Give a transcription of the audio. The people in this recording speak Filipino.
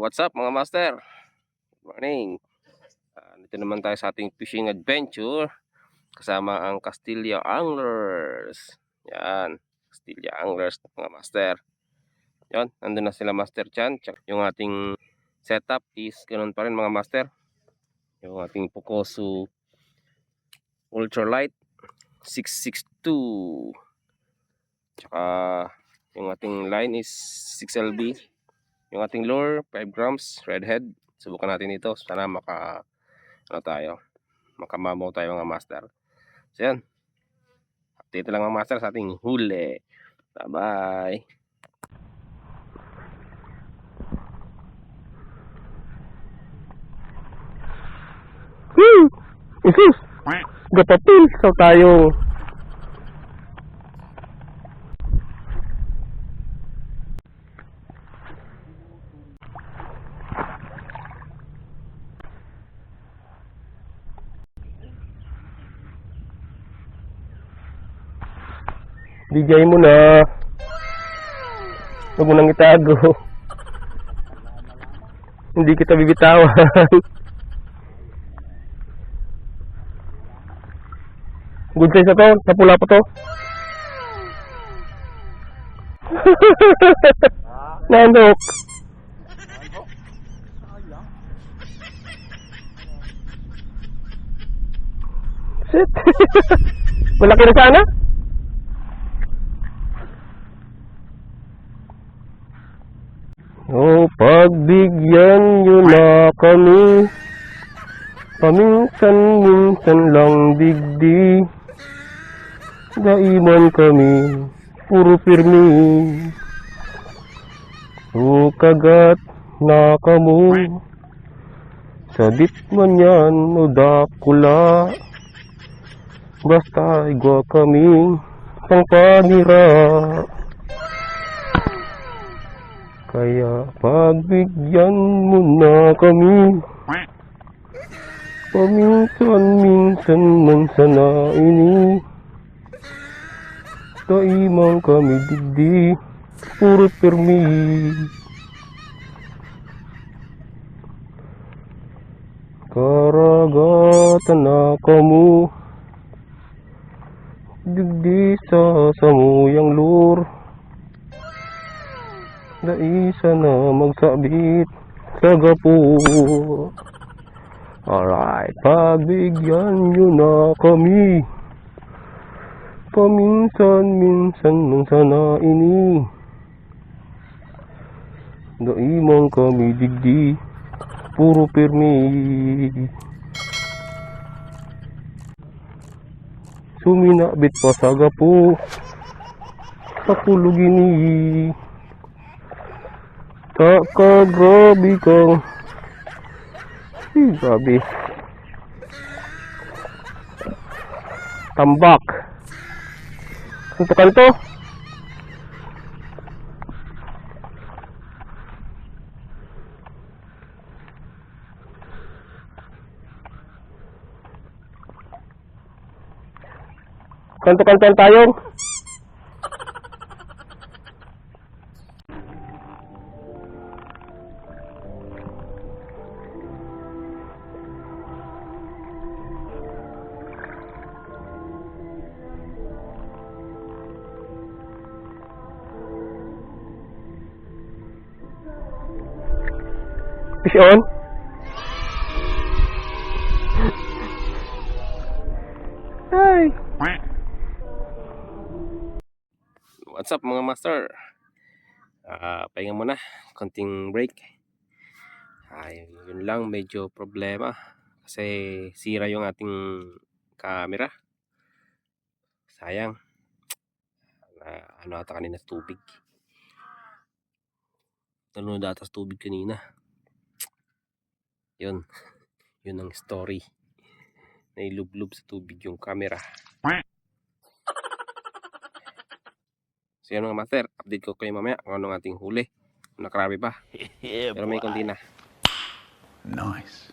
what's up mga master? Good morning. Dito naman tayo sa ating fishing adventure kasama ang Castilla Anglers. Yan, Castilla Anglers mga master. Yan, nandun na sila Master Chan. Yung ating setup is ganun pa rin mga master. Yung ating Pukosu Ultralight 662. Tsaka yung ating line is 6LB. Yung ating lure 5 grams redhead. Subukan natin ito. Sana makamamaw tayo mga master. So yan. Update lang mga master sa ating huli. Bye bye. Isus! Gapapil sa tayo. Bigay mo na. Huwag mo nang itago. Hindi kita bibitawan. Good size na to. Napula pa to. Nandok. Shit. Malaki na sana. Oh, pagbigyan nyo na kami. Paminsan-minsan lang digdi. Daiman kami, puro pirmi. O kagat na kamo. Sadit man yan o dakula. Basta igwa kami pang panira. Kaya pagbigyan mo na kami. Paminsan-minsan man sana ini. Daimang kami digdi, puro pirmi. Karagatan na kamo. Digdi sa samuyang lure. Daisa na magsabit sa gapo. Alright, pagbigyan nyo na kami. Paminsan-minsan man sana ini. Daimang kami digdi, puro pirmi. Suminabit pa sa gapo. Sa kulugini. Grabe kang. Grabe. Tambak. Kanto-kanto. Kanto-kantoan tayo. Fish on. Hi. What's up mga master? Pahinga muna. Konting break. Yun lang, medyo problema. Kasi sira yung ating camera. Sayang. Ano ata kanina sa tubig. Nanonood ata sa tubig kanina. Yun. Yun ang story. Nailublob sa tubig yung camera. So yan mga master, update ko kayo mamaya kung anong ating huli. Nakarami pa. Pero may konti na. Nice.